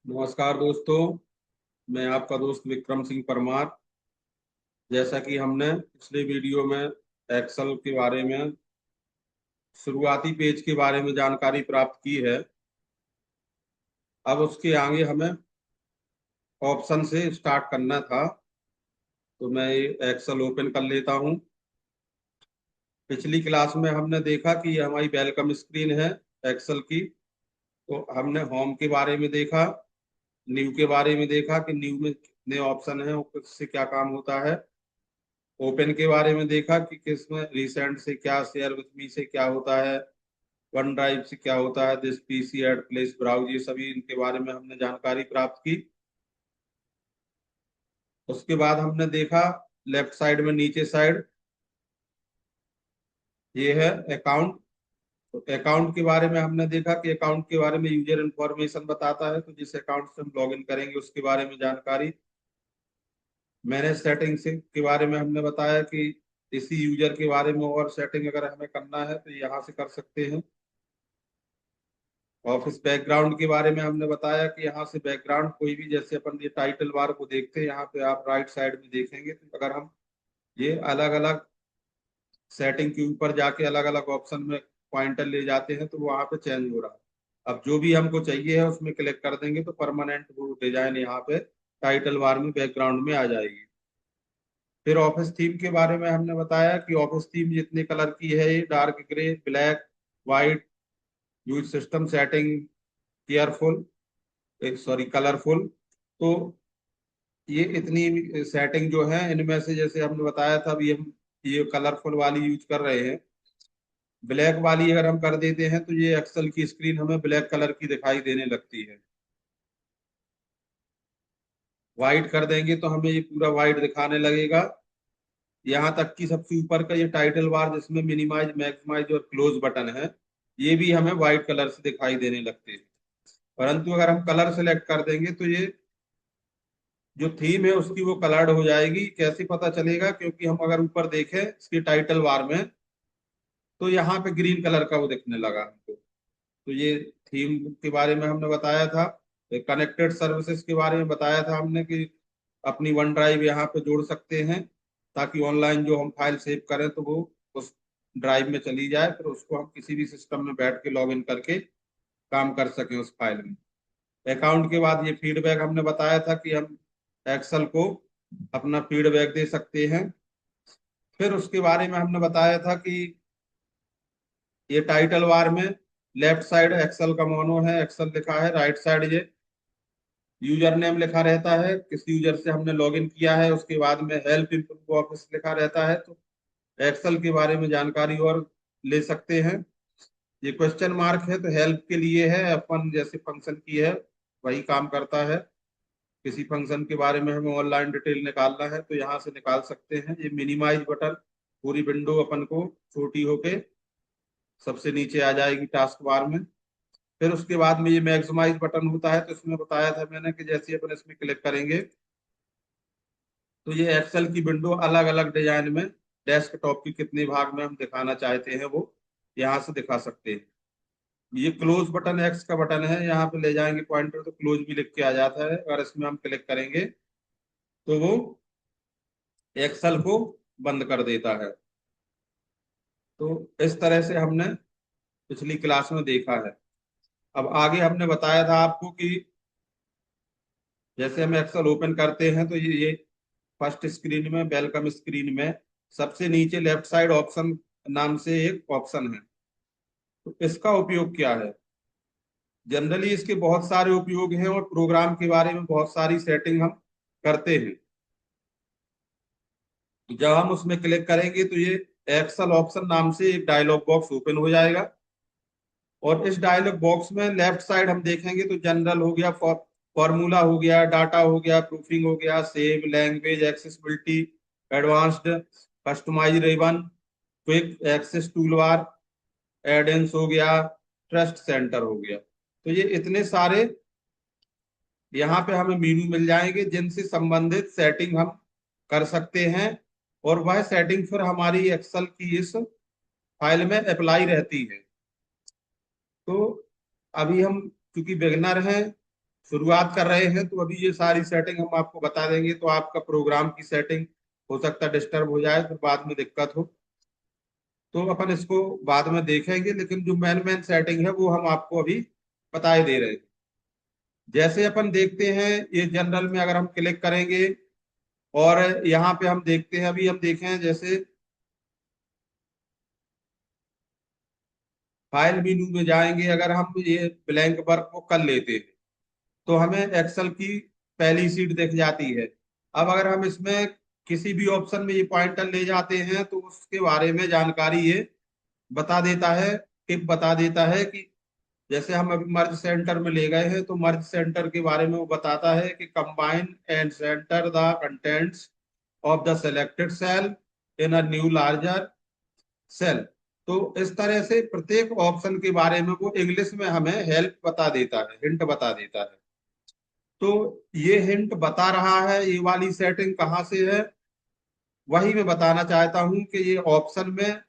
नमस्कार दोस्तों। मैं आपका दोस्त विक्रम सिंह परमार। जैसा कि हमने पिछले वीडियो में एक्सेल के बारे में शुरुआती पेज के बारे में जानकारी प्राप्त की है, अब उसके आगे हमें ऑप्शन से स्टार्ट करना था। तो मैं ये एक्सेल ओपन कर लेता हूँ। पिछली क्लास में हमने देखा कि ये हमारी वेलकम स्क्रीन है एक्सेल की। तो हमने होम के बारे में देखा, न्यू के बारे में देखा कि न्यू में कितने ऑप्शन हैं और किससे क्या काम होता है। ओपन के बारे में देखा कि किसमें रिसेंट से क्या, शेयर विथ मी से क्या होता है, वन ड्राइव से क्या होता है, this PC at place browse, ये सभी इनके बारे में हमने जानकारी प्राप्त की। उसके बाद हमने देखा लेफ्ट साइड में नीचे साइड ये है अकाउंट। तो अकाउंट के बारे में हमने देखा कि अकाउंट के बारे में यूजर इंफॉर्मेशन बताता है, तो जिस अकाउंट से हम लॉग इन करेंगे उसके बारे में जानकारी। मैनेज सेटिंग से के बारे में हमने बताया कि इसी यूजर के बारे में और सेटिंग अगर हमें करना है तो यहाँ से कर सकते हैं। ऑफिस बैकग्राउंड के बारे में हमने बताया कि यहाँ से बैकग्राउंड कोई भी, जैसे अपन ये टाइटल बार को देखते हैं, यहाँ पे आप राइट साइड में देखेंगे तो अगर हम ये अलग अलग सेटिंग के ऊपर जाके अलग अलग ऑप्शन में पॉइंटर ले जाते हैं तो वहां पे चेंज हो रहा है। अब जो भी हमको चाहिए है उसमें क्लिक कर देंगे तो परमानेंट वो डिजाइन यहाँ पे टाइटल बार में बैकग्राउंड में आ जाएगी। फिर ऑफिस थीम के बारे में हमने बताया कि ऑफिस थीम जितने कलर की है, ये dark grey, black, white, use system setting, careful, sorry colourful. तो ये इतनी सेटिंग जो है इनमें से, जैसे हमने बताया था, अभी हम ये कलरफुल वाली यूज कर रहे हैं। ब्लैक वाली अगर हम कर देते हैं तो ये एक्सेल की स्क्रीन हमें ब्लैक कलर की दिखाई देने लगती है। व्हाइट कर देंगे तो हमें ये पूरा व्हाइट दिखाने लगेगा। यहाँ तक कि सबसे ऊपर का ये टाइटल बार जिसमें मिनिमाइज, मैक्सिमाइज और क्लोज बटन है, ये भी हमें व्हाइट कलर से दिखाई देने लगते हैं। परंतु अगर हम कलर सेलेक्ट कर देंगे तो ये जो थीम है उसकी वो कलर्ड हो जाएगी। कैसे पता चलेगा? क्योंकि हम अगर ऊपर देखें इसके टाइटल बार में तो यहाँ पे ग्रीन कलर का वो दिखने लगा हमको। तो ये थीम के बारे में हमने बताया था। कनेक्टेड सर्विसेज के बारे में बताया था हमने कि अपनी वन ड्राइव यहाँ पे जोड़ सकते हैं ताकि ऑनलाइन जो हम फाइल सेव करें तो वो उस ड्राइव में चली जाए, फिर उसको हम किसी भी सिस्टम में बैठ के लॉग इन करके काम कर सकें उस फाइल में। अकाउंट के बाद ये फीडबैक हमने बताया था कि हम एक्सेल को अपना फीडबैक दे सकते हैं। फिर उसके बारे में हमने बताया था कि ये टाइटल बार में लेफ्ट साइड एक्सेल का मोनो है, एक्सेल लिखा है, राइट साइड ये यूजर नेम लिखा रहता है, किस यूजर से हमने लॉगिन किया है, उसके बाद में हेल्प इम्प्रूव ऑफिस लिखा रहता है। तो एक्सेल के बारे में जानकारी और ले सकते हैं। ये क्वेश्चन मार्क है तो हेल्प के लिए है, अपन जैसे फंक्शन की है वही काम करता है। किसी फंक्शन के बारे में हमें ऑनलाइन डिटेल निकालना है तो यहाँ से निकाल सकते हैं। ये मिनिमाइज बटन, पूरी विंडो अपन को छोटी होके सबसे नीचे आ जाएगी टास्क बार में। फिर उसके बाद में ये मैक्सिमाइज बटन होता है, तो इसमें बताया था मैंने कि जैसे अपन इसमें क्लिक करेंगे तो ये एक्सेल की विंडो अलग अलग डिजाइन में डेस्कटॉप के कितने भाग में हम दिखाना चाहते हैं वो यहाँ से दिखा सकते हैं। ये क्लोज बटन एक्स का बटन है, यहाँ पे ले जाएंगे पॉइंटर तो क्लोज भी लिख के आ जाता है। अगर इसमें हम क्लिक करेंगे तो वो एक्सेल को बंद कर देता है। तो इस तरह से हमने पिछली क्लास में देखा है। अब आगे हमने बताया था आपको कि जैसे हम एक्सेल ओपन करते हैं तो ये फर्स्ट स्क्रीन में, वेलकम स्क्रीन में सबसे नीचे लेफ्ट साइड ऑप्शन नाम से एक ऑप्शन है। तो इसका उपयोग क्या है? जनरली इसके बहुत सारे उपयोग हैं और प्रोग्राम के बारे में बहुत सारी सेटिंग हम करते हैं। जब हम उसमें क्लिक करेंगे तो ये एक्सेल ऑप्शन नाम से एक डायलॉग बॉक्स ओपन हो जाएगा और इस डायलॉग बॉक्स में लेफ्ट साइड हम देखेंगे तो जनरल हो गया, फॉर्मूला हो गया, डाटा हो गया, प्रूफिंग हो गया, save, language, accessibility, advanced, customize ribbon, quick access toolbar, add-ins हो गया, ट्रस्ट सेंटर हो गया। तो ये इतने सारे यहाँ पे हमें मेनू मिल जाएंगे जिनसे संबंधित सेटिंग हम कर सकते हैं और वह सेटिंग फिर हमारी एक्सेल की इस फाइल में अप्लाई रहती है। तो अभी हम क्योंकि बिगनर हैं शुरुआत कर रहे हैं तो अभी ये सारी सेटिंग हम आपको बता देंगे, तो आपका प्रोग्राम की सेटिंग हो सकता है डिस्टर्ब हो जाए, तो बाद में दिक्कत हो, तो अपन इसको बाद में देखेंगे। लेकिन जो मेन मेन सेटिंग है वो हम आपको अभी बताए दे रहे हैं। जैसे अपन देखते हैं, ये जनरल में अगर हम क्लिक करेंगे और यहाँ पे हम देखते हैं, अभी हम देखें जैसे फाइल मेनू में जाएंगे, अगर हम ये ब्लैंक वर्क को कर लेते हैं तो हमें एक्सेल की पहली सीट दिख जाती है। अब अगर हम इसमें किसी भी ऑप्शन में ये पॉइंटर ले जाते हैं तो उसके बारे में जानकारी ये बता देता है, टिप बता देता है कि जैसे हम अभी मर्ज सेंटर में ले गए हैं तो मर्ज सेंटर के बारे में वो बताता है कि combine and centre the contents of the selected cell in a new larger cell. तो इस तरह से प्रत्येक ऑप्शन के बारे में वो इंग्लिश में हमें हेल्प बता देता है, हिंट बता देता है। तो ये हिंट बता रहा है, ये वाली सेटिंग कहाँ से है, वही मैं बताना चाहता हूँ कि ये ऑप्शन में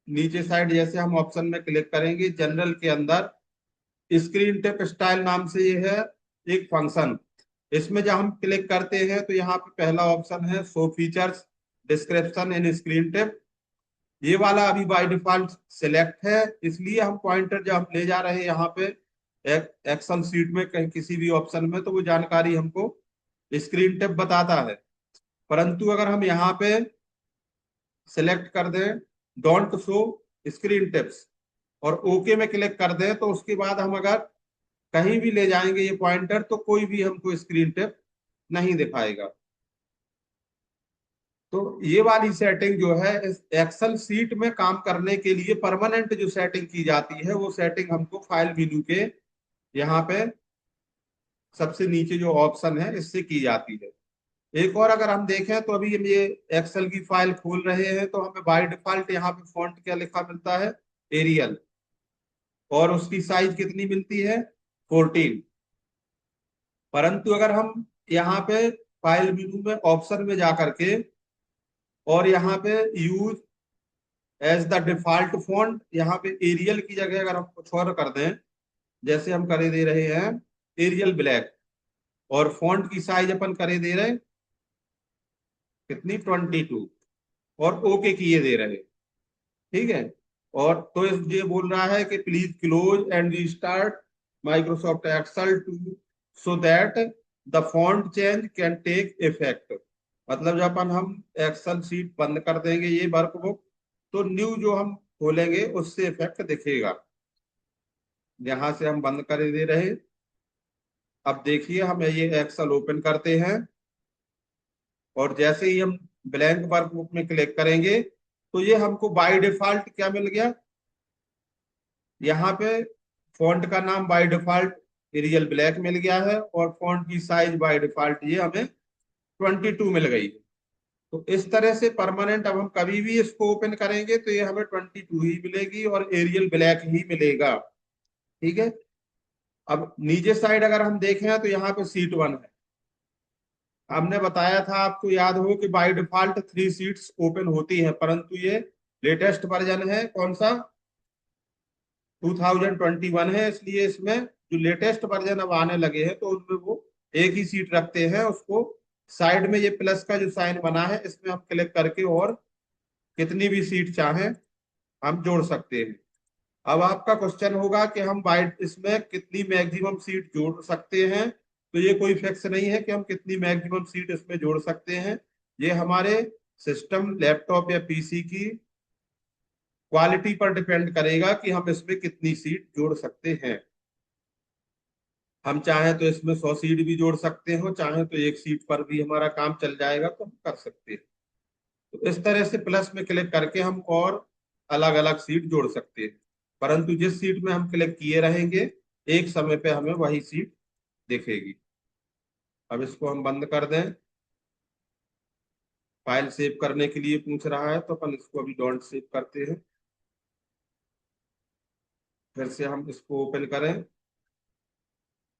नीचे साइड जैसे हम ऑप्शन में क्लिक करेंगे, जनरल के अंदर स्क्रीन टेप स्टाइल नाम से ये है एक फंक्शन। इसमें जब हम क्लिक करते हैं तो यहाँ पे पहला ऑप्शन है show features description in screen tape. ये वाला अभी बाय डिफॉल्ट सिलेक्ट है, इसलिए हम पॉइंटर जब हम ले जा रहे हैं यहाँ पे एक्सेल सीट में कहीं किसी भी ऑप्शन में, तो वो जानकारी हमको स्क्रीन टेप बताता है। परंतु अगर हम यहाँ पे सिलेक्ट कर दें डोंट शो स्क्रीन टिप्स और ओके में क्लिक कर दें, तो उसके बाद हम अगर कहीं भी ले जाएंगे ये पॉइंटर तो कोई भी हमको स्क्रीन टिप नहीं दिखाएगा। तो ये वाली सेटिंग जो है इस एक्सेल सीट में काम करने के लिए परमानेंट जो सेटिंग की जाती है, वो सेटिंग हमको फाइल मेनू के यहाँ पे सबसे नीचे जो ऑप्शन है इससे की जाती है। एक और अगर हम देखें तो अभी हम ये एक्सेल की फाइल खोल रहे हैं तो हमें बाय डिफॉल्ट यहाँ पे फॉन्ट क्या लिखा मिलता है, एरियल, और उसकी साइज कितनी मिलती है, 14। परंतु अगर हम यहाँ पे फाइल मेनू में ऑप्शन में जा करके और यहाँ पे use as the default font, यहाँ पे एरियल की जगह अगर हम कुछ और कर दें, जैसे हम करे दे रहे हैं एरियल ब्लैक, और फॉन्ट की साइज अपन करे दे रहे हैं कितनी, 22, और ओके किए दे रहे हैं, ठीक है। और तो ये बोल रहा है कि please close and restart Microsoft Excel to so that the font change can take effect. मतलब जब अपन हम एक्सेल शीट बंद कर देंगे ये वर्कबुक, तो न्यू जो हम खोलेंगे उससे इफेक्ट दिखेगा। यहां से हम बंद कर दे रहे। अब देखिए हम ये एक्सेल ओपन करते हैं और जैसे ही हम ब्लैंक वर्कबुक में क्लिक करेंगे तो ये हमको बाय डिफॉल्ट क्या मिल गया, यहाँ पे फॉन्ट का नाम बाय डिफॉल्ट एरियल ब्लैक मिल गया है और फॉन्ट की साइज बाय डिफॉल्ट ये हमें 22 मिल गई है। तो इस तरह से परमानेंट अब हम कभी भी इसको ओपन करेंगे तो ये हमें 22 ही मिलेगी और एरियल ब्लैक ही मिलेगा, ठीक है। अब नीचे साइड अगर हम देखें तो यहाँ पे सीट 1 है। हमने बताया था, आपको याद हो कि बाय डिफॉल्ट 3 सीट्स ओपन होती है, परंतु ये लेटेस्ट वर्जन है कौन सा, 2021 है, इसलिए इसमें जो लेटेस्ट वर्जन अब आने लगे हैं तो उनमें वो एक ही सीट रखते हैं। उसको साइड में ये प्लस का जो साइन बना है इसमें हम क्लिक करके और कितनी भी सीट चाहें हम जोड़ सकते हैं। अब आपका क्वेश्चन होगा कि हम बाइट इसमें कितनी मैक्सिमम सीट जोड़ सकते हैं, तो ये कोई फिक्स नहीं है कि हम कितनी मैक्सिमम सीट इसमें जोड़ सकते हैं। ये हमारे सिस्टम लैपटॉप या पीसी की क्वालिटी पर डिपेंड करेगा कि हम इसमें कितनी सीट जोड़ सकते हैं। हम चाहें तो इसमें 100 सीट भी जोड़ सकते हो, चाहे तो एक सीट पर भी हमारा काम चल जाएगा तो हम कर सकते हैं। तो इस तरह से प्लस में क्लिक करके हम और अलग अलग सीट जोड़ सकते हैं, परंतु जिस सीट में हम क्लिक किए रहेंगे एक समय पे हमें वही सीट दिखेगी। अब इसको हम बंद कर दें, फाइल सेव करने के लिए पूछ रहा है तो अपन इसको अभी डोंट सेव करते हैं। फिर से हम इसको ओपन करें,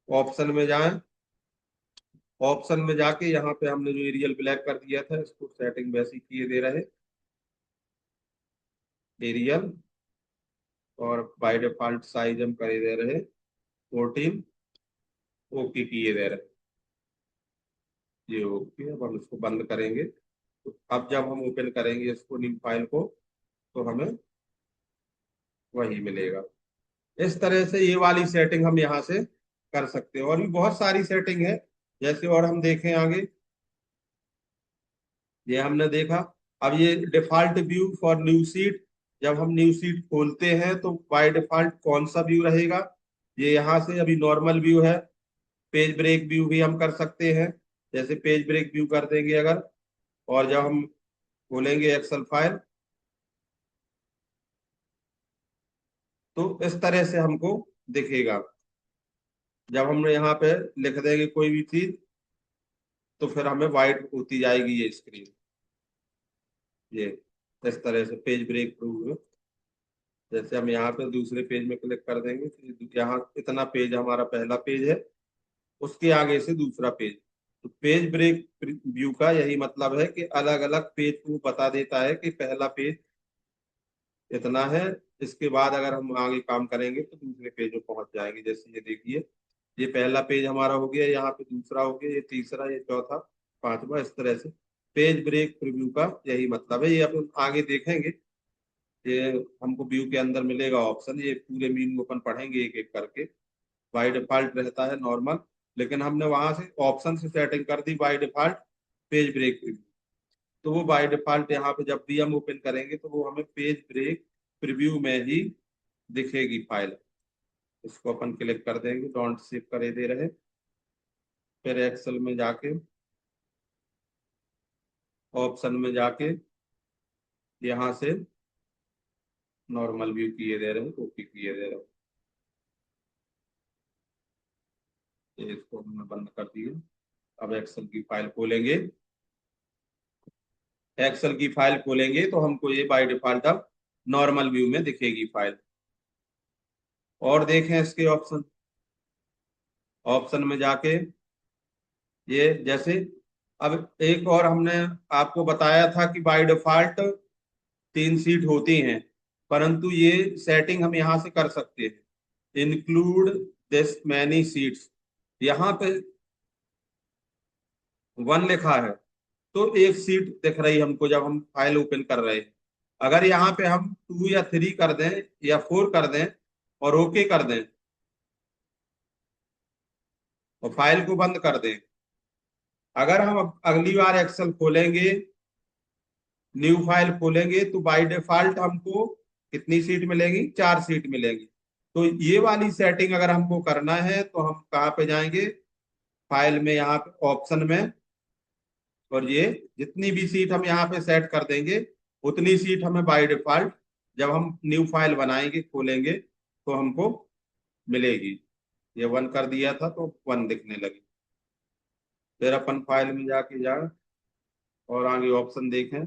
ऑप्शन में जाएं, ऑप्शन में जाके यहाँ पे हमने जो एरियल ब्लैक कर दिया था इसको सेटिंग वैसी किए दे रहे एरियल, और बाय डिफॉल्ट साइज हम करे दे रहे 14। ओके किए दे रहे हैं। ये ओके, अब हम इसको बंद करेंगे। तो अब जब हम ओपन करेंगे इसको न्यू फाइल को, तो हमें वही मिलेगा। इस तरह से ये वाली सेटिंग हम यहाँ से कर सकते हैं, और भी बहुत सारी सेटिंग है। जैसे और हम देखें आगे, ये हमने देखा। अब ये default view for new seat, जब हम न्यू सीट खोलते हैं तो बाय डिफॉल्ट कौन सा व्यू रहेगा। ये यहाँ से अभी नॉर्मल व्यू है। पेज ब्रेक व्यू भी हम कर सकते हैं। जैसे पेज ब्रेक व्यू कर देंगे अगर, और जब हम खोलेंगे एक्सेल फाइल, तो इस तरह से हमको दिखेगा। जब हम यहाँ पे लिख देंगे कोई भी चीज, तो फिर हमें वाइट होती जाएगी ये स्क्रीन। ये इस तरह से पेज ब्रेक थ्रू। जैसे हम यहाँ पे दूसरे पेज में क्लिक कर देंगे, तो यहाँ इतना पेज हमारा पहला पेज है, उसके आगे से दूसरा पेज। तो पेज ब्रेक व्यू का यही मतलब है कि अलग अलग पेज को बता देता है कि पहला पेज इतना है, इसके बाद अगर हम आगे काम करेंगे तो दूसरे पेज में पहुंच जाएंगे। जैसे ये देखिए, ये पहला पेज हमारा हो गया, यहाँ पे दूसरा हो गया, ये तीसरा, ये चौथा, पांचवा, इस तरह से। पेज ब्रेक प्रीव्यू का यही मतलब है। ये अपन आगे देखेंगे, ये हमको व्यू के अंदर मिलेगा ऑप्शन। ये पूरे मीन को अपन पढ़ेंगे एक एक करके। बाय डिफॉल्ट रहता है नॉर्मल, लेकिन हमने वहां से ऑप्शन से सेटिंग कर दी by default page break preview. तो वो बाय डिफॉल्ट यहाँ पे जब भी हम ओपन करेंगे तो वो हमें पेज ब्रेक प्रीव्यू में ही दिखेगी फाइल। इसको अपन क्लिक कर देंगे, डोंट सेव करे दे रहे। फिर एक्सेल में जाके ऑप्शन में जाके यहाँ से नॉर्मल व्यू किए दे रहे हैं, ओके किए दे रहे हैं। ये इसको हमने बंद कर दिया। अब एक्सेल की फाइल खोलेंगे। एक्सेल की फाइल खोलेंगे तो हमको ये बाय डिफॉल्ट अब नॉर्मल व्यू में दिखेगी फाइल। और देखें इसके ऑप्शन, ऑप्शन में जाके ये जैसे, अब एक और हमने आपको बताया था कि बाय डिफॉल्ट 3 सीट होती हैं, परंतु ये सेटिंग हम यहाँ से कर सकते हैं, इंक्लूड दिस मैनी सीट्स। यहाँ पे 1 लिखा है, तो 1 सीट दिख रही हमको जब हम फाइल ओपन कर रहे हैं। अगर यहाँ पे हम 2 या 3 कर दें या 4 कर दें और ओके कर दें और फाइल को बंद कर दें, अगर हम अगली बार एक्सेल खोलेंगे, न्यू फाइल खोलेंगे, तो बाय डिफॉल्ट हमको कितनी सीट मिलेगी, 4 सीट मिलेगी। तो ये वाली सेटिंग अगर हमको करना है तो हम कहाँ पे जाएंगे, फाइल में, यहाँ पे ऑप्शन में, और ये जितनी भी सीट हम यहाँ पे सेट कर देंगे, उतनी सीट हमें बाय डिफॉल्ट जब हम न्यू फाइल बनाएंगे खोलेंगे तो हमको मिलेगी। ये 1 कर दिया था तो 1 दिखने लगी। फिर अपन फाइल में जाके जाए और आगे ऑप्शन देखें,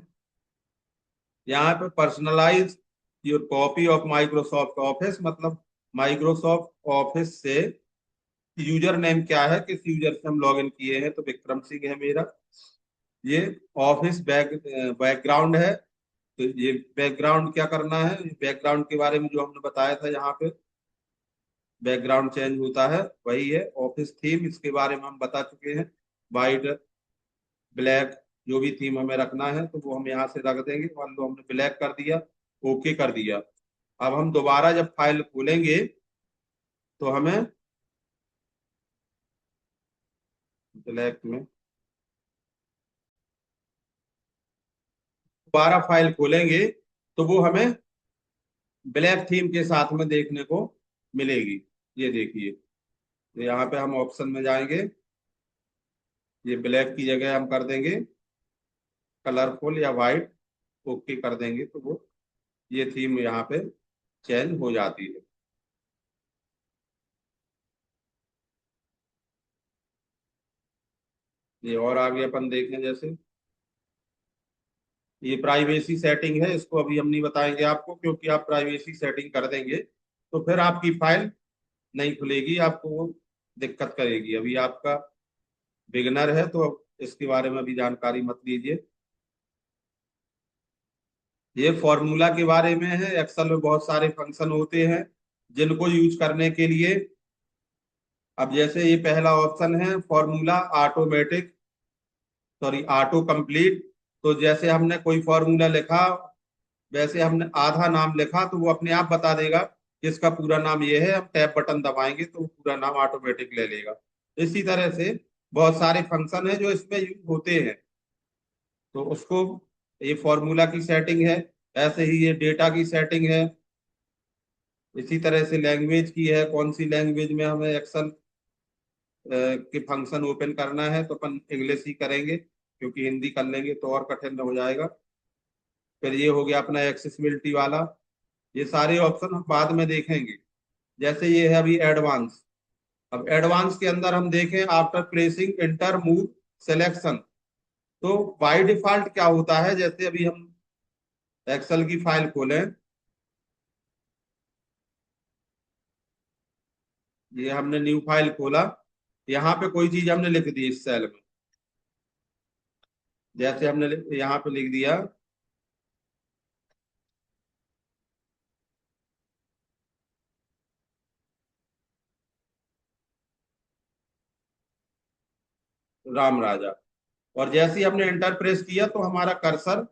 यहाँ पे personalise your copy of Microsoft Office, मतलब माइक्रोसॉफ्ट ऑफिस से यूजर नेम क्या है, किस यूजर से हम लॉग इन किए हैं, तो विक्रम सिंह है मेरा। ये ऑफिस बैकग्राउंड है। तो ये बैकग्राउंड क्या करना है, बैकग्राउंड के बारे में जो हमने बताया था, यहाँ पे बैकग्राउंड चेंज होता है, वही है। ऑफिस थीम, इसके बारे में हम बता चुके हैं, वाइट, ब्लैक, जो भी थीम हमें रखना है तो वो हम यहाँ से रख देंगे। मान लो हमने ब्लैक कर दिया, ओके कर दिया। अब हम दोबारा जब फाइल खोलेंगे तो हमें ब्लैक में, दोबारा फाइल खोलेंगे तो वो हमें ब्लैक थीम के साथ में देखने को मिलेगी। ये देखिए, तो यहाँ पे हम ऑप्शन में जाएंगे, ये ब्लैक की जगह हम कर देंगे कलरफुल या वाइट, ओके कर देंगे तो वो ये थीम यहाँ पे चेंज हो जाती है। ये और आगे अपन देखें, जैसे ये प्राइवेसी सेटिंग है, इसको अभी हम नहीं बताएंगे आपको, क्योंकि आप प्राइवेसी सेटिंग कर देंगे तो फिर आपकी फाइल नहीं खुलेगी, आपको वो दिक्कत करेगी। अभी आपका बिगनर है तो अब इसके बारे में भी जानकारी मत लीजिए। ये फॉर्मूला के बारे में है। एक्सेल में बहुत सारे फंक्शन होते हैं जिनको यूज करने के लिए अब जैसे ये पहला ऑप्शन है formula automatic, sorry auto complete. तो जैसे हमने कोई फॉर्मूला लिखा, वैसे हमने आधा नाम लिखा तो वो अपने आप बता देगा कि इसका पूरा नाम ये है। हम टैब बटन दबाएंगे तो वो पूरा नाम ऑटोमेटिक ले लेगा। इसी तरह से बहुत सारे फंक्शन है जो इसमें यूज होते हैं। तो उसको, ये फॉर्मूला की सेटिंग है, ऐसे ही ये डेटा की सेटिंग है। इसी तरह से लैंग्वेज की है, कौन सी लैंग्वेज में हमें एक्सेल के फंक्शन ओपन करना है, तो अपन इंग्लिश ही करेंगे, क्योंकि हिंदी कर लेंगे तो और कठिन हो जाएगा। फिर ये हो गया अपना एक्सेसिबिलिटी वाला। ये सारे ऑप्शन हम बाद में देखेंगे। जैसे ये है अभी एडवांस। अब एडवांस के अंदर हम देखें after placing inter move selection. तो बाय डिफॉल्ट क्या होता है, जैसे अभी हम एक्सेल की फाइल खोलें, ये हमने न्यू फाइल खोला, यहाँ पे कोई चीज हमने लिख दी इस सेल में। जैसे हमने यहाँ पे लिख दिया राम राजा, और जैसे ही हमने एंटर प्रेस किया तो हमारा कर्सर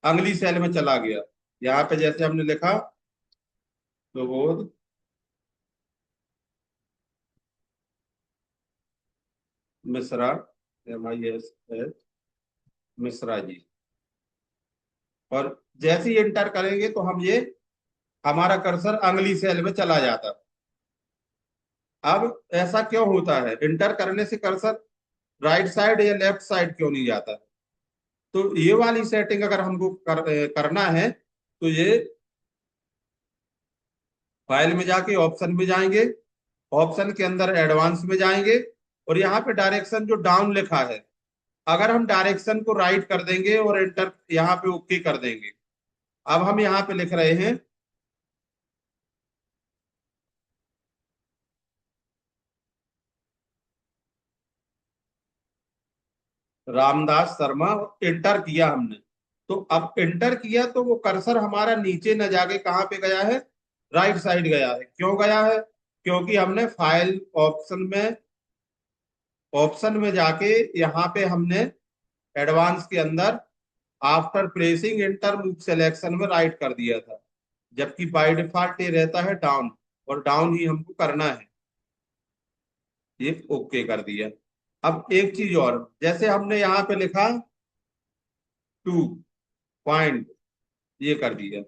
अगली सेल में चला गया। यहाँ पे जैसे हमने लिखा सुबोध मिश्रा, MISS मिश्रा जी, और जैसे ही एंटर करेंगे तो हम ये, हमारा कर्सर अगली सेल में चला जाता। अब ऐसा क्यों होता है, इंटर करने से कर्सर राइट साइड या लेफ्ट साइड क्यों नहीं जाता? तो ये वाली सेटिंग अगर हमको करना है तो ये फाइल में जाके ऑप्शन में जाएंगे, ऑप्शन के अंदर एडवांस में जाएंगे, और यहाँ पे डायरेक्शन जो डाउन लिखा है, अगर हम डायरेक्शन को राइट कर देंगे और एंटर यहाँ पे ओके कर देंगे। अब हम यहाँ पे लिख रहे हैं रामदास शर्मा, इंटर किया हमने। तो अब इंटर किया तो वो कर्सर हमारा नीचे न जाके कहाँ पे गया है, राइट साइड गया है। क्यों गया है? क्योंकि हमने फाइल ऑप्शन में जाके यहाँ पे हमने एडवांस के अंदर after placing inter move selection में राइट कर दिया था, जबकि बाय डिफॉल्ट ये रहता है डाउन, और डाउन ही हमको करना है। ये ओके कर दिया। अब एक चीज और, जैसे हमने यहाँ पे लिखा 2 पॉइंट, ये कर दिया।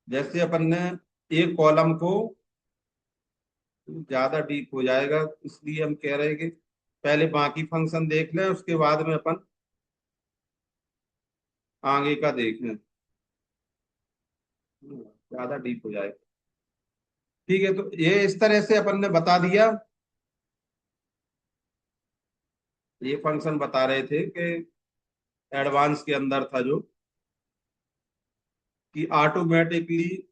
जैसे अपन ने एक कॉलम को, ज्यादा डीप हो जाएगा इसलिए हम कह रहे हैं कि पहले बाकी फंक्शन देख लें, उसके बाद में अपन आगे का देख लें। ज्यादा डीप हो जाएगा। ठीक है, तो ये इस तरह से अपन ने बता दिया। ये फंक्शन बता रहे थे कि एडवांस के अंदर था जो, कि automatically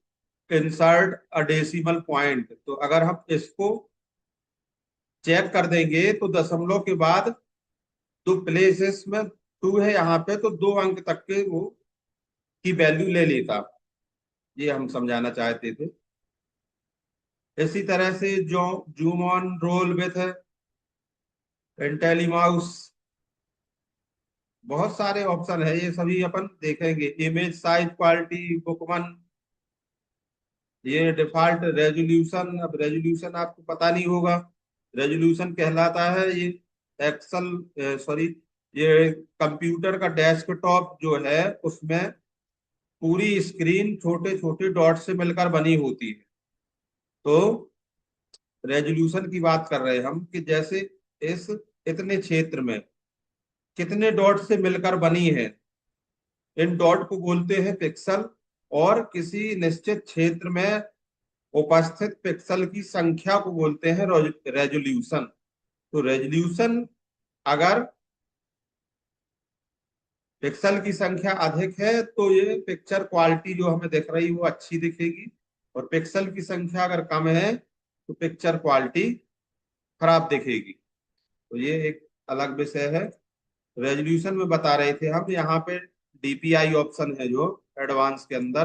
insert a decimal point. तो अगर हम इसको चेक कर देंगे तो दशमलव के बाद दो प्लेसेस में 2 है यहाँ पे, तो 2 अंक तक के वो की वैल्यू ले लेता। ये हम समझाना चाहते थे। इसी तरह से जो जूम ऑन रोल विथ इंटेलीमाउस, बहुत सारे ऑप्शन है, ये सभी अपन देखेंगे। इमेज साइज क्वालिटी बुकमन, ये डिफॉल्ट रेजोल्यूशन। अब रेजोल्यूशन आपको पता नहीं होगा, रेजोल्यूशन कहलाता है ये एक्सल, सॉरी, ये कंप्यूटर का डेस्कटॉप जो है उसमें पूरी स्क्रीन छोटे छोटे डॉट से मिलकर बनी होती है। तो रेजोल्यूशन की बात कर रहे हैं हम, कि जैसे इस इतने क्षेत्र में कितने डॉट से मिलकर बनी है, इन डॉट को बोलते हैं पिक्सल। और किसी निश्चित क्षेत्र में उपस्थित पिक्सल की संख्या को बोलते हैं रेजोल्यूशन। तो रेजोल्यूशन, अगर पिक्सल की संख्या अधिक है तो ये पिक्चर क्वालिटी जो हमें दिख रही है वो अच्छी दिखेगी, और पिक्सल की संख्या अगर कम है तो पिक्चर क्वालिटी खराब दिखेगी। तो ये एक अलग विषय है। रेजोल्यूशन में बता रहे थे हम, यहाँ पे DPI ऑप्शन है जो एडवांस के अंदर,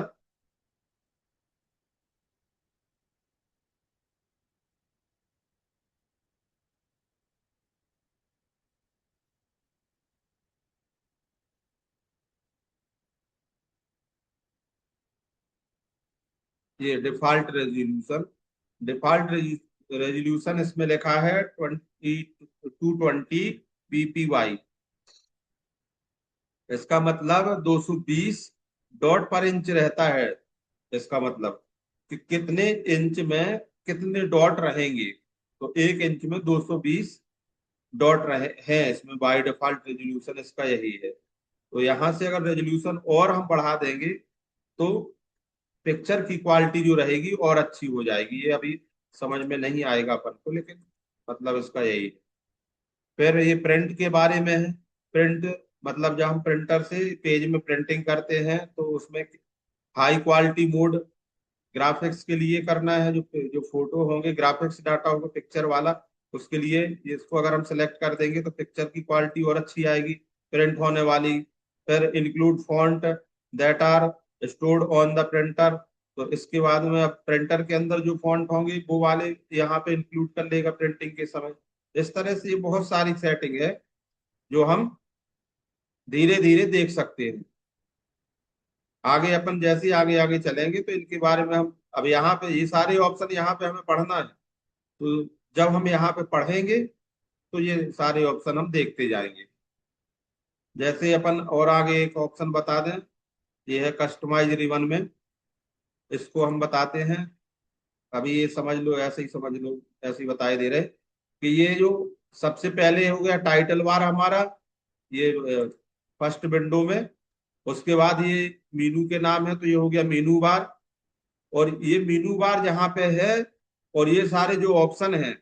ये डिफॉल्ट रेजोल्यूशन इसमें लिखा है 2220 ppi। इसका मतलब 220 डॉट पर इंच रहता है। इसका मतलब कि कितने इंच में कितने डॉट रहेंगे, तो 1 इंच में 220 डॉट रहे हैं इसमें। बाय डिफॉल्ट रेजोल्यूशन इसका यही है। तो यहां से अगर रेजोल्यूशन और हम बढ़ा देंगे तो पिक्चर की क्वालिटी जो रहेगी और अच्छी हो जाएगी। ये अभी समझ में नहीं आएगा अपन को, लेकिन मतलब इसका यही है। फिर ये प्रिंट के बारे में है। प्रिंट मतलब जब हम प्रिंटर से पेज में प्रिंटिंग करते हैं तो उसमें हाई क्वालिटी मोड ग्राफिक्स के लिए करना है। जो जो फोटो होंगे, ग्राफिक्स डाटा होगा पिक्चर वाला, उसके लिए इसको अगर हम सेलेक्ट कर देंगे तो पिक्चर की क्वालिटी और अच्छी आएगी प्रिंट होने वाली। फिर include font that are stored on the printer. तो इसके बाद में अब प्रिंटर के अंदर जो फॉन्ट होंगे वो वाले यहाँ पे इंक्लूड कर लेगा प्रिंटिंग के समय। इस तरह से ये बहुत सारी सेटिंग है जो हम धीरे धीरे देख सकते हैं। आगे अपन जैसे आगे आगे चलेंगे तो इनके बारे में हम, अब यहाँ पे ये सारे ऑप्शन यहाँ पे हमें पढ़ना है। तो जब हम यहाँ पे पढ़ेंगे तो ये सारे ऑप्शन हम देखते जाएंगे। जैसे अपन और आगे एक ऑप्शन बता दें, ये है कस्टमाइज रिबन में। इसको हम बताते हैं। अभी ये समझ लो, ऐसे ही समझ लो, ऐसे ही बताए दे रहे कि ये जो सबसे पहले हो गया टाइटल बार हमारा, ये फर्स्ट विंडो में। उसके बाद ये मीनू के नाम है तो ये हो गया मीनू बार। और ये मीनू बार जहाँ पे है, और ये सारे जो ऑप्शन हैं,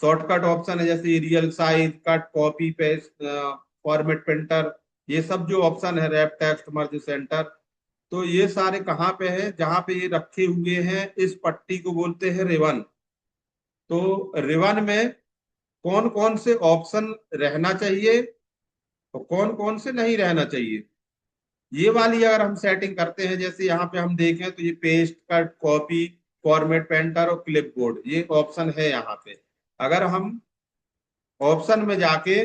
शॉर्टकट ऑप्शन है जैसे real size, cut, copy paste, format printer, ये सब जो ऑप्शन है, रैप टेक्स्ट, मर्ज सेंटर, तो ये सारे कहाँ पे हैं, जहाँ पे ये रखे हुए हैं इस पट्टी को बोलते हैं रिबन। तो रिबन में कौन कौन से ऑप्शन रहना चाहिए और कौन कौन से नहीं रहना चाहिए, ये वाली अगर हम सेटिंग करते हैं, जैसे यहाँ पे हम देखें तो ये paste, cut, copy, format painter और क्लिपबोर्ड, ये ऑप्शन है यहाँ पे। अगर हम ऑप्शन में जाके,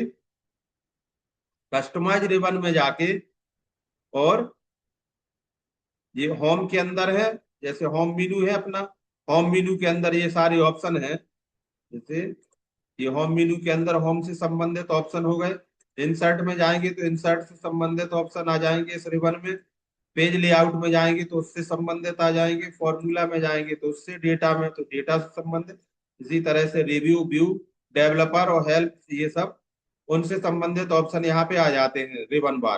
कस्टमाइज रिबन में जाके, और ये होम के अंदर है, जैसे होम मेनू है अपना, होम मेनू के अंदर ये सारे ऑप्शन है। जैसे ये होम मेनू के अंदर होम से संबंधित ऑप्शन हो गए। इंसर्ट में जाएंगे तो इंसर्ट से संबंधित ऑप्शन आ जाएंगे इस रिबन में। पेज लेआउट में जाएंगे तो उससे संबंधित आ जाएंगे। फॉर्मूला में जाएंगे तो उससे, डेटा में तो डेटा से संबंधित। इसी तरह से रिव्यू, व्यू, डेवलपर और हेल्प, ये सब उनसे संबंधित ऑप्शन यहाँ पे आ जाते हैं रिबन बार।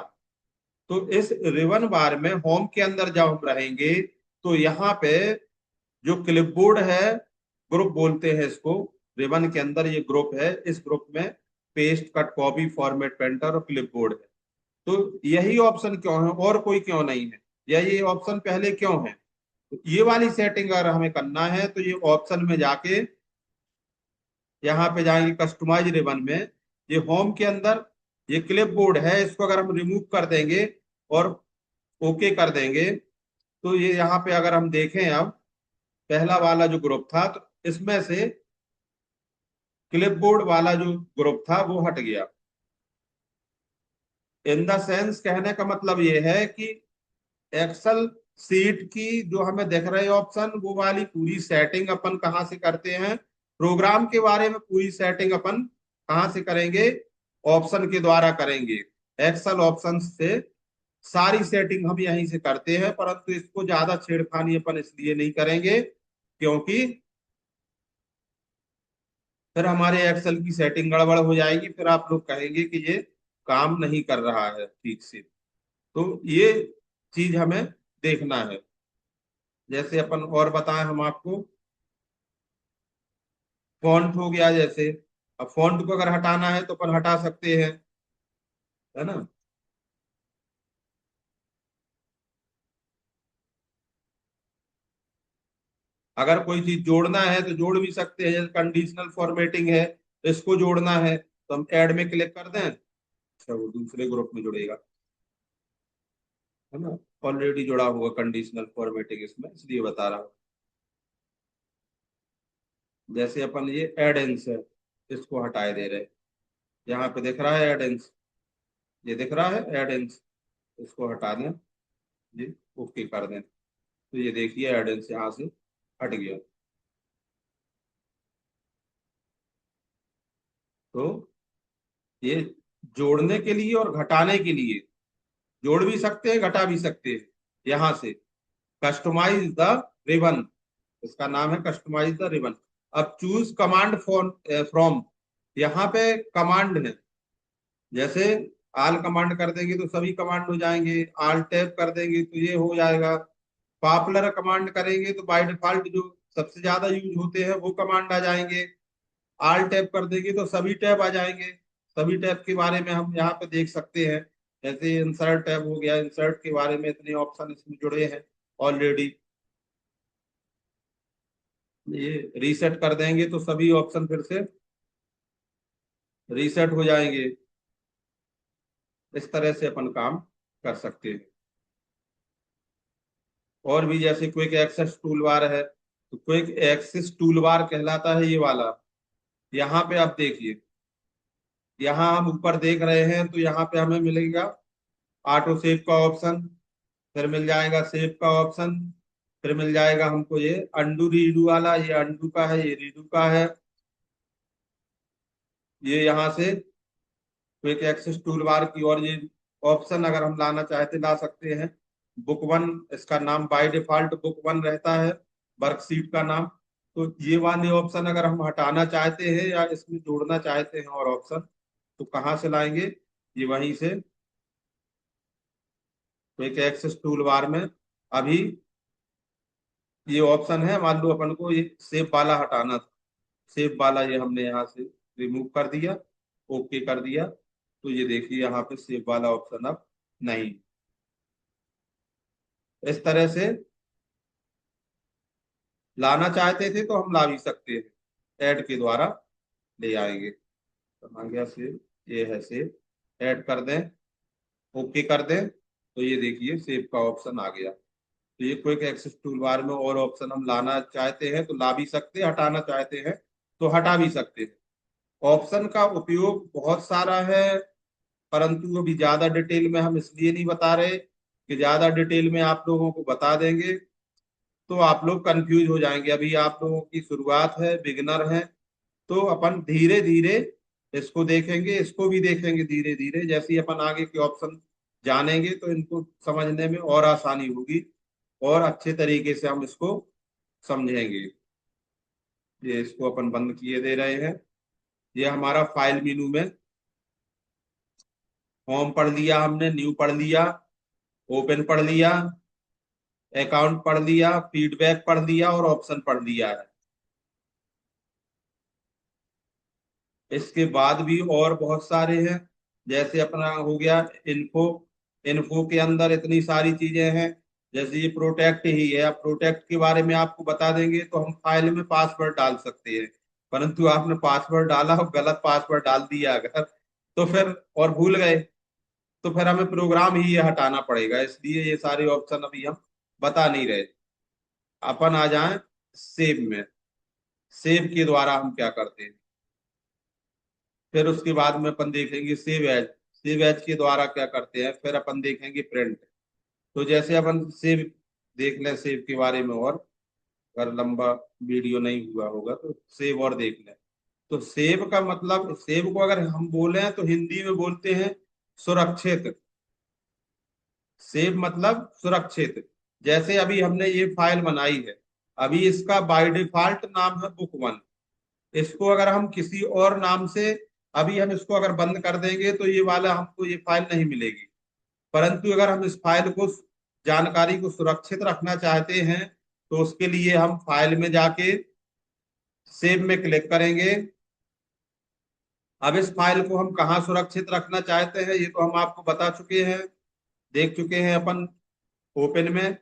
तो इस रिबन बार में होम के अंदर जब हम रहेंगे तो यहाँ पे जो क्लिपबोर्ड है, ग्रुप बोलते हैं इसको, रिबन के अंदर ये ग्रुप है, इस ग्रुप में paste, cut, copy, format painter और क्लिपबोर्ड है। तो यही ऑप्शन क्यों है और कोई क्यों नहीं है, या ये ऑप्शन पहले क्यों है? तो ये वाली सेटिंग अगर हमें करना है तो ये ऑप्शन में जाके, यहाँ पे जाएंगे कस्टमाइज रिबन में, ये होम के अंदर ये क्लिप बोर्ड है, इसको अगर हम रिमूव कर देंगे और ओके कर देंगे तो ये यहाँ पे अगर हम देखें, अब पहला वाला जो ग्रुप था तो इसमें से क्लिपबोर्ड वाला जो ग्रुप था वो हट गया। इन द सेंस, कहने का मतलब ये है कि एक्सेल सीट की जो हमें दिख रहे ऑप्शन, वो वाली पूरी सेटिंग अपन कहाँ से करते हैं, प्रोग्राम के बारे में पूरी सेटिंग अपन कहाँ से करेंगे, ऑप्शन के द्वारा करेंगे। एक्सेल ऑप्शन से सारी सेटिंग हम यहीं से करते हैं, परंतु इसको ज्यादा छेड़खानी अपन इसलिए नहीं करेंगे क्योंकि फिर हमारे एक्सेल की सेटिंग गड़बड़ हो जाएगी, फिर आप लोग कहेंगे कि ये काम नहीं कर रहा है ठीक से। तो ये चीज हमें देखना है। जैसे अपन और बताएं हम आपको, फॉन्ट हो गया जैसे, अब फॉन्ट को अगर हटाना है तो अपन हटा सकते हैं, है ना। अगर कोई चीज जोड़ना है तो जोड़ भी सकते हैं, जैसे कंडीशनल फॉर्मेटिंग है, इसको जोड़ना है तो हम ऐड में क्लिक कर दें, अच्छा वो दूसरे ग्रुप में जुड़ेगा, है ना। ऑलरेडी जुड़ा हुआ कंडीशनल फॉर्मेटिंग इसमें, इसलिए बता रहा हूँ। जैसे अपन ये एडेंस है, इसको हटाए दे रहे, यहाँ पे दिख रहा है एडेंस, ये दिख रहा है एडेंस, इसको हटा दें जी, ओके कर दें। तो तो ये देखिए एडेंस यहाँ से हट गया। तो ये जोड़ने के लिए और घटाने के लिए, जोड़ भी सकते हैं घटा भी सकते हैं। यहाँ से कस्टमाइज द रिबन, इसका नाम है कस्टमाइज द रिबन। अब चूज कमांड फ्रॉम, यहाँ पे कमांड है, जैसे आल कमांड कर देंगे तो सभी कमांड हो जाएंगे, आल टैब कर देंगे तो ये हो जाएगा। पॉपुलर कमांड करेंगे तो बाय डिफॉल्ट जो सबसे ज्यादा यूज होते हैं वो कमांड आ जाएंगे। आल टैब कर देंगे तो सभी टैब आ जाएंगे। सभी टैब के बारे में हम यहाँ पे देख सकते हैं, जैसे इंसर्ट टैब हो गया, इंसर्ट के बारे में इतने ऑप्शन इसमें जुड़े हैं ऑलरेडी। ये रीसेट कर देंगे तो सभी ऑप्शन फिर से रीसेट हो जाएंगे। इस तरह से अपन काम कर सकते हैं। और भी जैसे क्विक एक्सेस टूल बार है, तो क्विक एक्सेस टूल बार कहलाता है ये वाला। यहाँ पे आप देखिए, यहाँ हम ऊपर देख रहे हैं तो यहाँ पे हमें मिलेगा ऑटो सेव का ऑप्शन, फिर मिल जाएगा सेव का ऑप्शन, फिर मिल जाएगा हमको ये अंडू रीडू वाला, ये अंडू का है, ये रीडू का है। ये यहाँ से क्विक एक्सेस टूल बार की और ये ऑप्शन अगर हम लाना चाहते ला सकते हैं। बुक वन, इसका नाम बाय डिफॉल्ट बुक वन रहता है, वर्कशीट का नाम। तो ये वाले ऑप्शन अगर हम हटाना चाहते हैं या इसमें जोड़ना चाहते हैं और ऑप्शन, तो कहाँ से लाएंगे, ये वहीं से क्विक एक्सेस टूल बार में। अभी ये ऑप्शन है, मान लो अपन को ये सेव वाला हटाना था, सेव वाला ये हमने यहाँ से रिमूव कर दिया, ओके कर दिया। तो ये देखिए यहाँ पे सेव वाला ऑप्शन अब नहीं। इस तरह से लाना चाहते थे तो हम ला भी सकते हैं, ऐड के द्वारा ले आएंगे। तो आ गया सेव, ये है सेव, ऐड कर दें, ओके कर दें, तो ये देखिए सेव का ऑप्शन आ गया। तो ये क्विक एक्सेस टूल बार में और ऑप्शन हम लाना चाहते हैं तो ला भी सकते हैं, हटाना चाहते हैं तो हटा भी सकते हैं। ऑप्शन का उपयोग बहुत सारा है, परंतु अभी ज्यादा डिटेल में हम इसलिए नहीं बता रहे कि ज्यादा डिटेल में आप लोगों को बता देंगे तो आप लोग कंफ्यूज हो जाएंगे। अभी आप लोगों की शुरुआत है, बिगिनर है, तो अपन धीरे धीरे इसको देखेंगे, इसको भी देखेंगे धीरे धीरे। जैसे ही अपन आगे के ऑप्शन जानेंगे तो इनको समझने में और आसानी होगी और अच्छे तरीके से हम इसको समझेंगे। ये इसको अपन बंद किए दे रहे हैं। ये हमारा फाइल मेनू में होम पढ़ लिया हमने, न्यू पढ़ लिया, ओपन पढ़ लिया, अकाउंट पढ़ लिया, फीडबैक पढ़ लिया और ऑप्शन पढ़ लिया है। इसके बाद भी और बहुत सारे हैं, जैसे अपना हो गया इन्फो। इन्फो के अंदर इतनी सारी चीजें हैं, जैसे ये प्रोटेक्ट ही है। अब प्रोटेक्ट के बारे में आपको बता देंगे तो हम फाइल में पासवर्ड डाल सकते हैं, परंतु आपने पासवर्ड डाला और गलत पासवर्ड डाल दिया अगर, तो फिर और भूल गए तो फिर हमें प्रोग्राम ही ये हटाना पड़ेगा। इसलिए ये सारे ऑप्शन अभी हम बता नहीं रहे। अपन आ जाएं सेव में। सेव के द्वारा हम क्या करते हैं, फिर उसके बाद में अपन देखेंगे सेव एज। सेव एज के द्वारा क्या करते हैं, फिर अपन देखेंगे प्रिंट। तो जैसे अपन सेव देख लें, सेव के बारे में और अगर लंबा वीडियो नहीं हुआ होगा तो सेव और देख लें। तो सेव का मतलब, सेव को अगर हम बोले तो हिंदी में बोलते हैं सुरक्षित। सेव मतलब सुरक्षित। जैसे अभी हमने ये फाइल बनाई है, अभी इसका बाय डिफॉल्ट नाम है बुक वन। इसको अगर हम किसी और नाम से, अभी हम इसको अगर बंद कर देंगे तो ये वाला हमको ये फाइल नहीं मिलेगी। परंतु अगर हम इस फाइल को, जानकारी को सुरक्षित रखना चाहते हैं तो उसके लिए हम फाइल में जाके सेव में क्लिक करेंगे। अब इस फाइल को हम कहाँ सुरक्षित रखना चाहते हैं ये तो हम आपको बता चुके हैं, देख चुके हैं अपन ओपन में।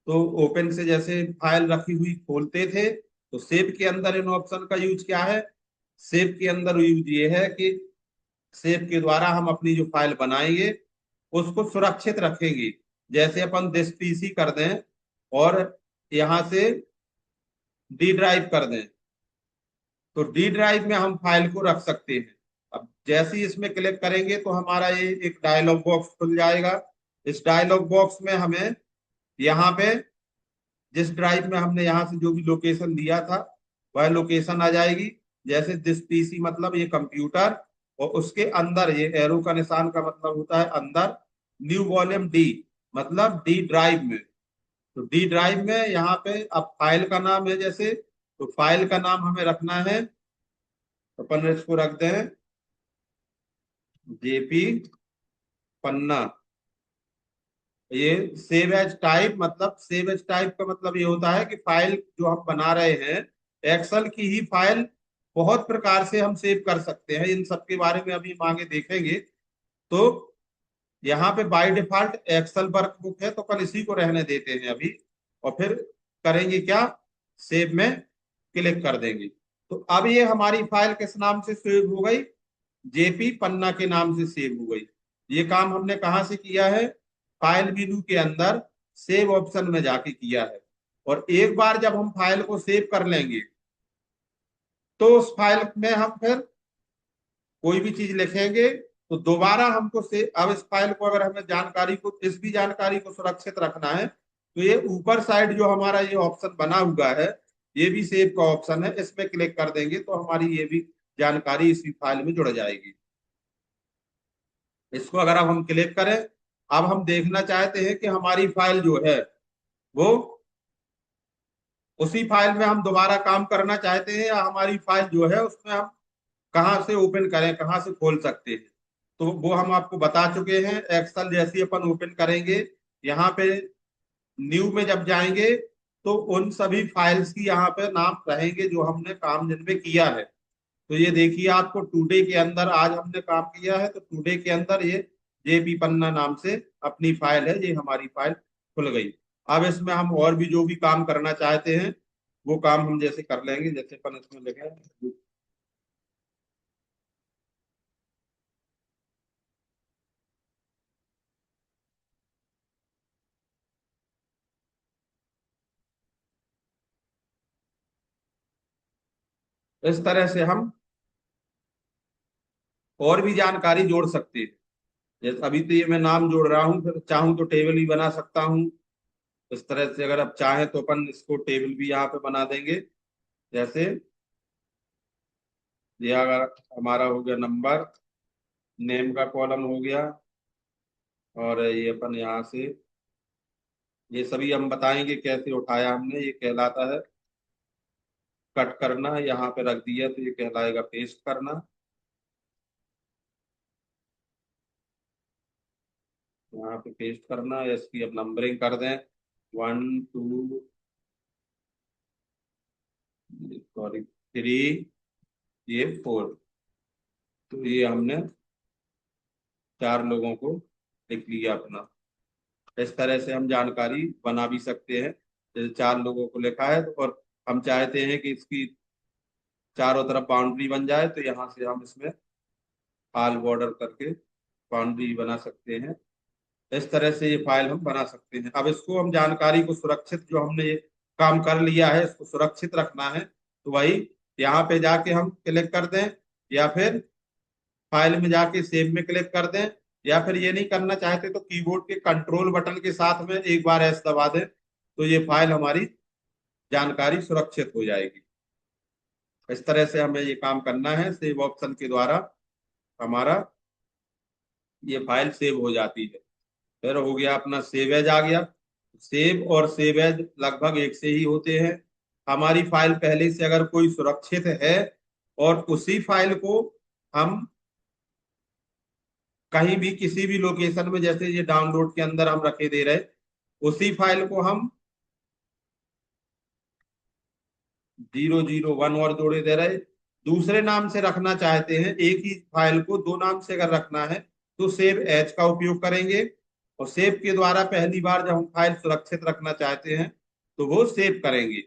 तो ओपन से जैसे फाइल रखी हुई खोलते थे, तो सेव के अंदर इन ऑप्शन का यूज क्या है, सेव के अंदर यूज ये है कि सेव के द्वारा हम अपनी जो फाइल बनाएंगे उसको सुरक्षित रखेंगे। जैसे अपन दिस पीसी कर दें और यहाँ से डी ड्राइव कर दें, तो डी ड्राइव में हम फाइल को रख सकते हैं। अब जैसे ही इसमें क्लिक करेंगे तो हमारा ये एक डायलॉग बॉक्स खुल जाएगा। इस डायलॉग बॉक्स में हमें यहाँ पे जिस ड्राइव में हमने यहाँ से जो भी लोकेशन दिया था वह लोकेशन आ जाएगी। जैसे दिस पीसी मतलब ये कंप्यूटर, और उसके अंदर ये एरो का निशान का मतलब होता है अंदर, न्यू वॉल्यूम डी मतलब डी ड्राइव में। तो डी ड्राइव में यहाँ पे अब फाइल का नाम है जैसे, तो फाइल का नाम हमें रखना है, तो अपन इसको रख दें जेपी पन्ना। ये सेव एज टाइप मतलब, सेव एज टाइप का मतलब ये होता है कि फाइल जो हम बना रहे हैं, एक्सेल की ही फाइल बहुत प्रकार से हम सेव कर सकते हैं, इन सब के बारे में अभी हम आगे देखेंगे। तो यहाँ पे बाय डिफॉल्ट एक्सेल वर्कबुक है, तो कल इसी को रहने देते हैं अभी, और फिर करेंगे क्या, सेव में क्लिक कर देंगे। तो अब ये हमारी फाइल किस नाम से सेव हो गई, जेपी पन्ना के नाम से सेव हो गई। ये काम हमने कहाँ से किया है, फाइल मेनू के अंदर सेव ऑप्शन में जाके किया है। और एक बार जब हम फाइल को सेव कर लेंगे, तो उस फाइल में हम फिर कोई भी चीज लिखेंगे तो दोबारा हमको से, अब इस फाइल को अगर हमें जानकारी को, इस भी जानकारी को सुरक्षित रखना है, तो ये ऊपर साइड जो हमारा ये ऑप्शन बना हुआ है, ये भी सेव का ऑप्शन है, इसमें क्लिक कर देंगे तो हमारी ये भी जानकारी इसी फाइल में जुड़ जाएगी। इसको अगर अब हम क्लिक करें, अब हम देखना चाहते हैं कि हमारी फाइल जो है वो उसी फाइल में हम दोबारा काम करना चाहते हैं, या हमारी फाइल जो है उसमें हम कहाँ से ओपन करें, कहाँ से खोल सकते हैं। तो वो हम आपको बता चुके हैं। एक्सेल जैसे अपन ओपन करेंगे, यहाँ पे न्यू में जब जाएंगे तो उन सभी फाइल्स की यहाँ पे नाम रहेंगे जो हमने काम जिनमें किया है। तो ये देखिए, आपको टुडे के अंदर आज हमने काम किया है, तो टुडे के अंदर ये जेपी पन्ना नाम से अपनी फाइल है, ये हमारी फाइल खुल गई। अब इसमें हम और भी जो भी काम करना चाहते हैं वो काम हम जैसे कर लेंगे, जैसे अपन इसमें लिखे इस तरह से हम और भी जानकारी जोड़ सकते हैं। जैसे अभी तो ये मैं नाम जोड़ रहा हूँ, फिर चाहूँ तो टेबल भी बना सकता हूँ। इस तरह से अगर आप चाहें तो अपन इसको टेबल भी यहाँ पे बना देंगे। जैसे ये अगर हमारा हो गया नंबर, नेम का कॉलम हो गया, और ये अपन यहाँ से ये सभी हम बताएंगे कैसे उठाया हमने, ये कहलाता है कट करना। यहाँ पे रख दिया तो ये कहलाएगा पेस्ट करना। यहाँ पे पेस्ट करना, इसकी अब नंबरिंग कर दें, 1 2 सॉरी 3, ये 4। तो ये हमने 4 लोगों को लिख लिया अपना। इस तरह से हम जानकारी बना भी सकते हैं। जैसे 4 लोगों को लिखा है, तो और हम चाहते हैं कि इसकी चारों तरफ बाउंड्री बन जाए, तो यहाँ से हम इसमें ऑल बॉर्डर करके बाउंड्री बना सकते हैं। इस तरह से ये फाइल हम बना सकते हैं। अब इसको हम जानकारी को सुरक्षित, जो हमने ये काम कर लिया है इसको सुरक्षित रखना है, तो वही यहाँ पे जाके हम क्लिक कर दें, या फिर फाइल में जाके सेव में क्लिक कर दें, या फिर ये नहीं करना चाहते तो कीबोर्ड के कंट्रोल बटन के साथ में एक बार एस दबा दें, तो ये फाइल हमारी जानकारी सुरक्षित हो जाएगी। इस तरह से हमें ये काम करना है, सेव ऑप्शन के द्वारा हमारा ये फाइल सेव हो जाती है। फिर हो गया अपना सेव एज आ गया। सेव और सेव एज लगभग एक से ही होते हैं। हमारी फाइल पहले से अगर कोई सुरक्षित है, और उसी फाइल को हम कहीं भी किसी भी लोकेशन में, जैसे ये डाउनलोड के अंदर हम रखे दे रहे, उसी फाइल को हम 001 और जोड़े दे रहे, दूसरे नाम से रखना चाहते हैं, एक ही फाइल को दो नाम से अगर रखना है तो सेव एज का उपयोग करेंगे। और सेव के द्वारा पहली बार जब हम फाइल सुरक्षित रखना चाहते हैं तो वो सेव करेंगे।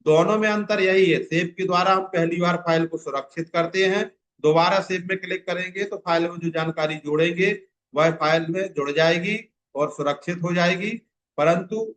दोनों में अंतर यही है, सेव के द्वारा हम पहली बार फाइल को सुरक्षित करते हैं, दोबारा सेव में क्लिक करेंगे तो फाइल में जो जानकारी जोड़ेंगे वह फाइल में जुड़ जाएगी और सुरक्षित हो जाएगी। परंतु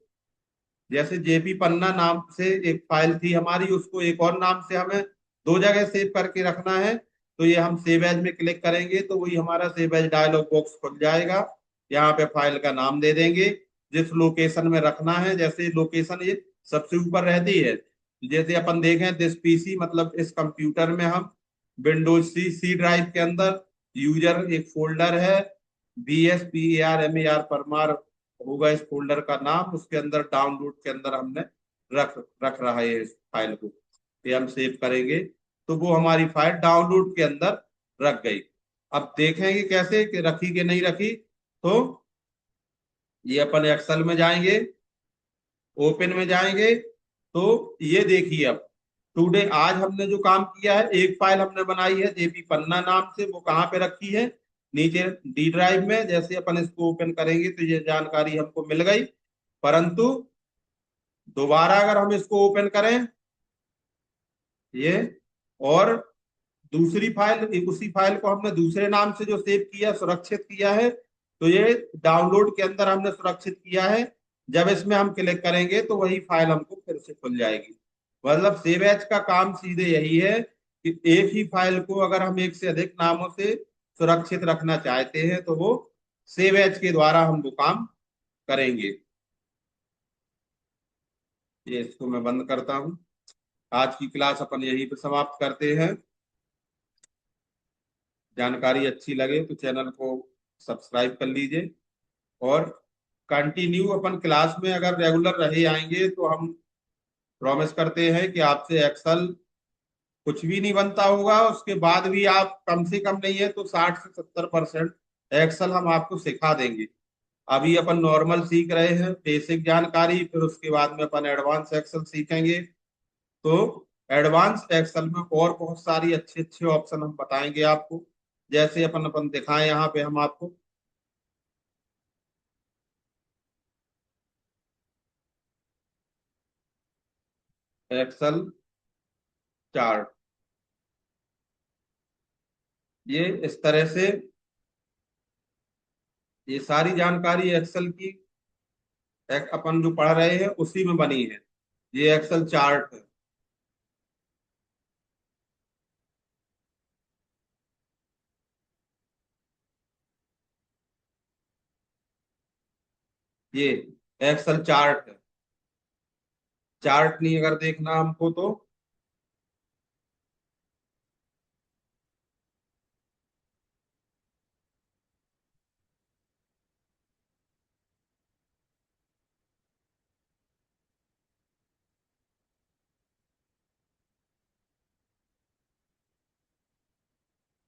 जैसे जेपी पन्ना नाम से एक फाइल थी हमारी, उसको एक और नाम से हमें दो जगह सेव करके रखना है, तो ये हम सेव एज में क्लिक करेंगे तो वही हमारा सेव एज डायलॉग बॉक्स खुल जाएगा। यहाँ पे फाइल का नाम दे देंगे जिस लोकेशन में रखना है, जैसे लोकेशन ये सबसे ऊपर रहती है। जैसे अपन देखें दिस पीसी, मतलब इस कंप्यूटर में हम विंडोज सी ड्राइव के अंदर यूजर एक फोल्डर है, BSPARMAR परमार होगा इस फोल्डर का नाम, उसके अंदर डाउनलोड के अंदर हमने रख रख रहा है इस फाइल को। ये हम सेव करेंगे तो वो हमारी फाइल डाउनलोड के अंदर रख गई। अब देखेंगे कैसे कि रखी कि नहीं रखी। तो ये अपन एक्सेल में जाएंगे, ओपन में जाएंगे, तो ये देखिए अब टुडे आज हमने जो काम किया है, एक फाइल हमने बनाई है जेपी पन्ना नाम से, वो कहाँ पे रखी है, नीचे डी ड्राइव में। जैसे अपन इसको ओपन करेंगे तो ये जानकारी हमको मिल गई। परंतु दोबारा अगर हम इसको ओपन करें ये, और दूसरी फाइल, उसी फाइल को हमने दूसरे नाम से जो सेव किया, सुरक्षित किया है, तो ये डाउनलोड के अंदर हमने सुरक्षित किया है। जब इसमें हम क्लिक करेंगे तो वही फाइल हमको फिर से खुल जाएगी। मतलब सेव एज का काम सीधे यही है कि एक ही फाइल को अगर हम एक से अधिक नामों से सुरक्षित रखना चाहते हैं तो वो सेव एज के द्वारा हम वो काम करेंगे। ये इसको मैं बंद करता हूँ। आज की क्लास अपन यहीं पे समाप्त करते हैं। जानकारी अच्छी लगे तो चैनल को सब्सक्राइब कर लीजिए, और कंटिन्यू अपन क्लास में अगर रेगुलर रहे आएंगे तो हम प्रॉमिस करते हैं कि आपसे एक्सेल कुछ भी नहीं बनता होगा, उसके बाद भी आप कम से कम नहीं है तो 60 से 70% एक्सेल हम आपको सिखा देंगे। अभी अपन नॉर्मल सीख रहे हैं, बेसिक जानकारी, फिर उसके बाद में अपन एडवांस एक्सेल सीखेंगे। तो एडवांस एक्सेल में और बहुत सारी अच्छे अच्छे ऑप्शन हम बताएंगे आपको। जैसे अपन अपन दिखाएं यहाँ पे हम आपको एक्सेल चार्ट, ये इस तरह से ये सारी जानकारी एक्सेल की अपन जो पढ़ रहे हैं उसी में बनी है। ये एक्सेल चार्ट है। ये एक्सेल चार्ट है। चार्ट नहीं अगर देखना हमको तो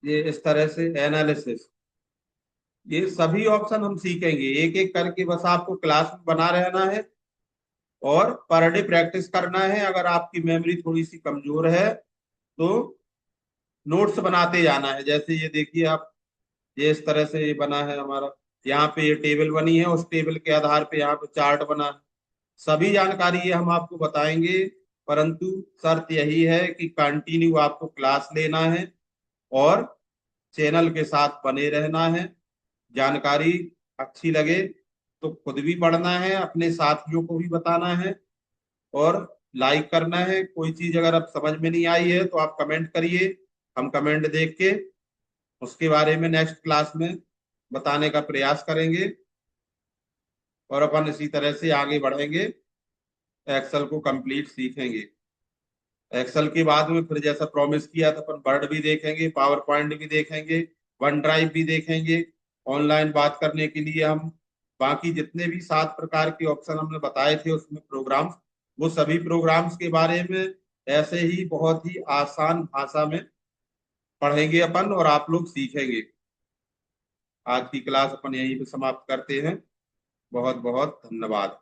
ये इस तरह से एनालिसिस, ये सभी ऑप्शन हम सीखेंगे एक एक करके। बस आपको क्लास में बना रहना है और पर डे प्रैक्टिस करना है। अगर आपकी मेमोरी थोड़ी सी कमजोर है तो नोट्स बनाते जाना है। जैसे ये देखिए आप, ये इस तरह से ये बना है हमारा, यहाँ पे ये टेबल बनी है, उस टेबल के आधार पे यहाँ पे चार्ट बना है। सभी जानकारी ये हम आपको बताएंगे, परंतु शर्त यही है कि कंटिन्यू आपको क्लास लेना है और चैनल के साथ बने रहना है। जानकारी अच्छी लगे तो खुद भी पढ़ना है, अपने साथियों को भी बताना है और लाइक करना है। कोई चीज अगर आप समझ में नहीं आई है तो आप कमेंट करिए, हम कमेंट देख के उसके बारे में नेक्स्ट क्लास में बताने का प्रयास करेंगे, और अपन इसी तरह से आगे बढ़ेंगे, एक्सेल को कंप्लीट सीखेंगे। एक्सेल के बाद में फिर जैसा प्रॉमिस किया था अपन वर्ड भी देखेंगे, पावर पॉइंट भी देखेंगे, वन ड्राइव भी देखेंगे। ऑनलाइन बात करने के लिए हम बाकी जितने भी 7 प्रकार के ऑप्शन हमने बताए थे उसमें प्रोग्राम्स, वो सभी प्रोग्राम्स के बारे में ऐसे ही बहुत ही आसान भाषा में पढ़ेंगे अपन और आप लोग सीखेंगे। आज की क्लास अपन यहीं पे समाप्त करते हैं। बहुत बहुत धन्यवाद।